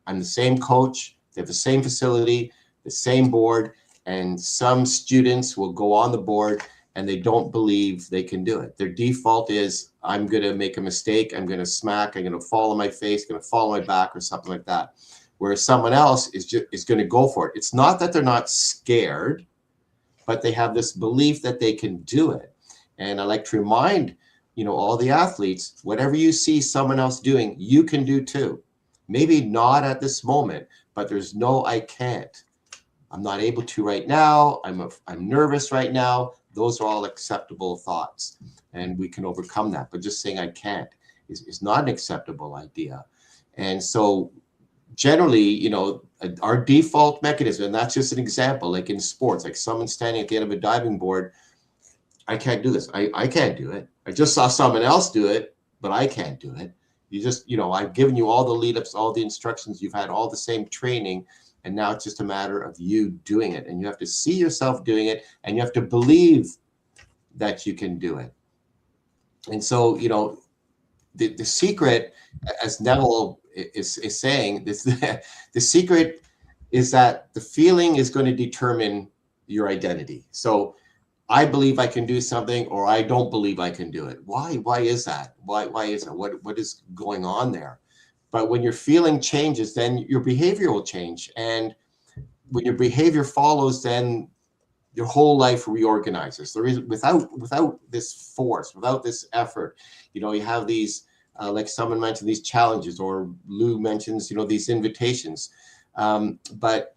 I'm the same coach. They have the same facility, the same board. And some students will go on the board and they don't believe they can do it. Their default is, I'm going to make a mistake. I'm going to smack. I'm going to fall on my face, going to fall on my back or something like that. Whereas someone else is going to go for it. It's not that they're not scared, but they have this belief that they can do it. And I like to remind, all the athletes, whatever you see someone else doing, you can do too. Maybe not at this moment, but there's no, I can't. I'm not able to right now. I'm nervous right now. Those are all acceptable thoughts, and we can overcome that. But just saying I can't is not an acceptable idea. And so generally, our default mechanism, and that's just an example, like in sports, like someone standing at the end of a diving board, I can't do this. I can't do it. I just saw someone else do it. but I can't do it. You just, I've given you all the lead ups, all the instructions, you've had all the same training, and now it's just a matter of you doing it. And you have to see yourself doing it, and you have to believe that you can do it. And so, the secret, as Neville is saying, the secret is that the feeling is going to determine your identity. So I believe I can do something, or I don't believe I can do it. Why is that? Why is that? What is going on there? But when your feeling changes, then your behavior will change. And when your behavior follows, then your whole life reorganizes. There is without this force, without this effort, you have these, like someone mentioned, these challenges, or Lou mentions, these invitations. But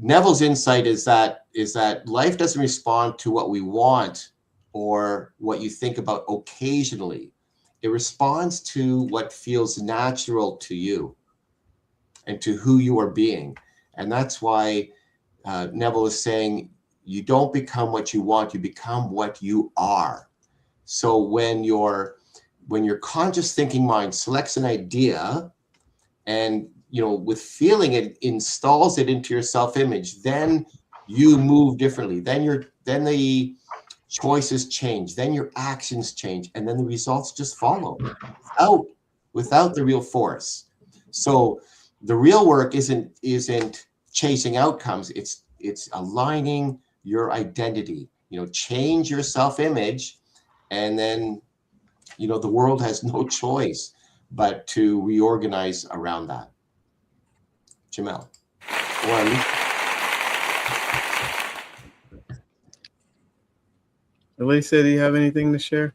Neville's insight is that life doesn't respond to what we want or what you think about occasionally. It responds to what feels natural to you and to who you are being. And that's why Neville is saying, you don't become what you want, you become what you are. So when your conscious thinking mind selects an idea and, with feeling, it installs it into your self-image, then you move differently. Then the choices change, then your actions change, and then the results just follow without the real force. So the real work isn't chasing outcomes, it's aligning your identity. Change your self-image, and then the world has no choice but to reorganize around that. Jamel. Elisa, do you have anything to share?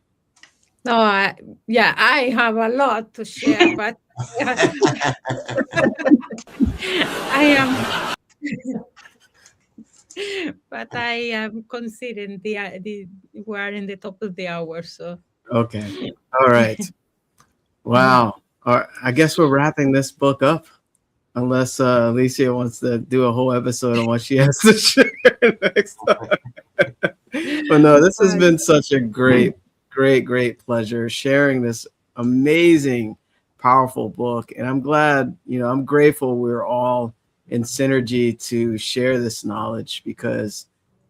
No, I have a lot to share, but I am. But I am considering we are in the top of the hour, so. Okay. All right. Wow. All right. I guess we're wrapping this book up, unless Alicia wants to do a whole episode on what she has to share next time. But no, this has been such a great pleasure sharing this amazing, powerful book. And I'm glad, I'm grateful we're all in synergy to share this knowledge, because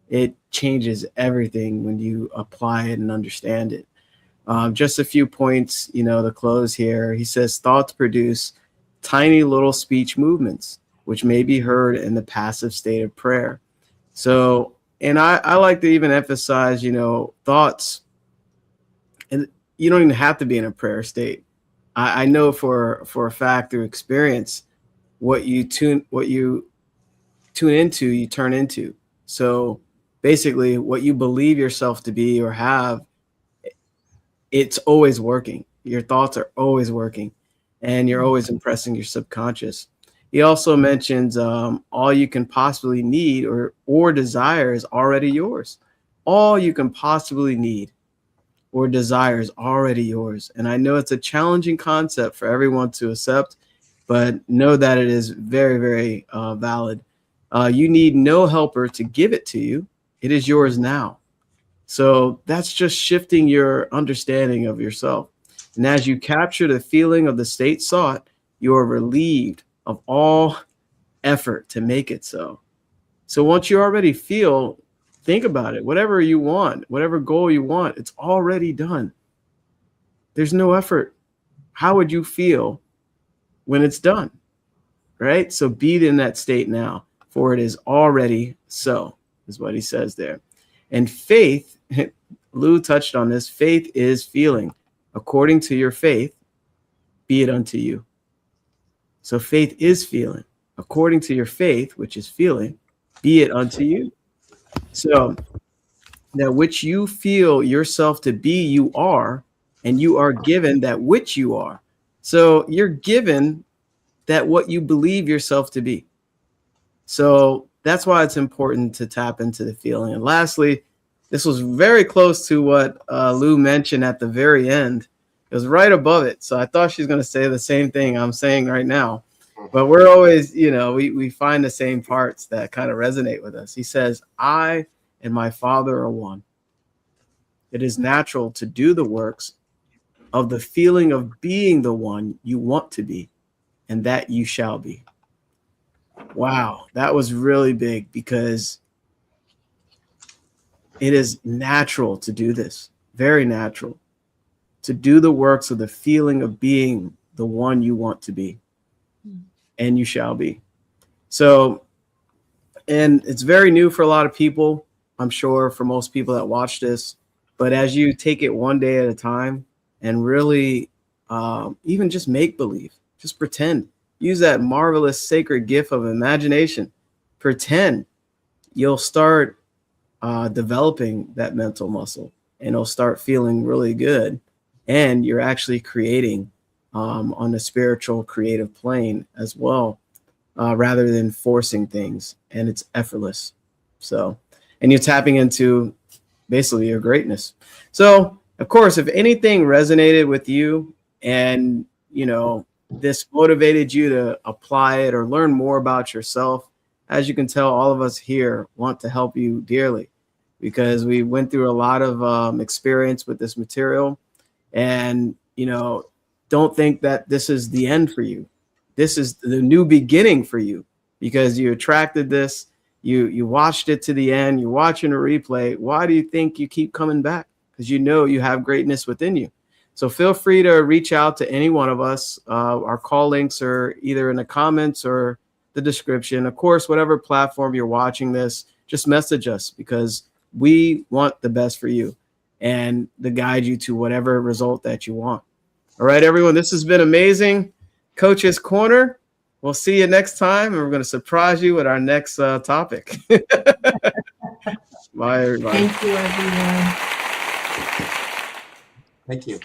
it changes everything when you apply it and understand it. Just a few points, to close here. He says, thoughts produce tiny little speech movements, which may be heard in the passive state of prayer. So, and I like to even emphasize, thoughts, and you don't even have to be in a prayer state. I know for a fact through experience, what you tune into, you turn into. So basically what you believe yourself to be or have, it's always working. Your thoughts are always working, and you're always impressing your subconscious. He also mentions all you can possibly need or desire is already yours. All you can possibly need or desire is already yours. And I know it's a challenging concept for everyone to accept, but know that it is very, very valid. You need no helper to give it to you. It is yours now. So that's just shifting your understanding of yourself. And as you capture the feeling of the state sought, you are relieved of all effort to make it so. So once you already feel, think about it. Whatever you want, whatever goal you want, it's already done. There's no effort. How would you feel when it's done? Right? So be in that state now, for it is already so, is what he says there. And faith, Lou touched on this, faith is feeling. According to your faith, be it unto you. So faith is feeling. According to your faith, which is feeling, be it unto you. So that which you feel yourself to be, you are, and you are given that which you are. So you're given that what you believe yourself to be. So that's why it's important to tap into the feeling. And lastly, this was very close to what Lou mentioned at the very end. It was right above it. So I thought she's going to say the same thing I'm saying right now. But we're always, we find the same parts that kind of resonate with us. He says, I and my Father are one. It is natural to do the works of the feeling of being the one you want to be, and that you shall be. Wow, that was really big, because it is natural to do this, very natural, to do the works of the feeling of being the one you want to be, and you shall be. So, and it's very new for a lot of people, I'm sure, for most people that watch this. But as you take it one day at a time and really even just make believe, just pretend, use that marvelous sacred gift of imagination, pretend, you'll start developing that mental muscle, and it'll start feeling really good. And you're actually creating on the spiritual creative plane as well, rather than forcing things, and it's effortless. So, and you're tapping into basically your greatness. So, of course, if anything resonated with you, and this motivated you to apply it or learn more about yourself, as you can tell, all of us here want to help you dearly, because we went through a lot of experience with this material. And don't think that this is the end for you. This is the new beginning for you, because you attracted this, you watched it to the end, you're watching a replay. Why do you think you keep coming back? Because you have greatness within you. So feel free to reach out to any one of us. Our call links are either in the comments or the description. Of course, whatever platform you're watching this, just message us, because we want the best for you and to guide you to whatever result that you want. All right, everyone, this has been amazing. Coach's Corner. We'll see you next time, and we're going to surprise you with our next topic. Bye, everybody. Thank you, everyone. Thank you.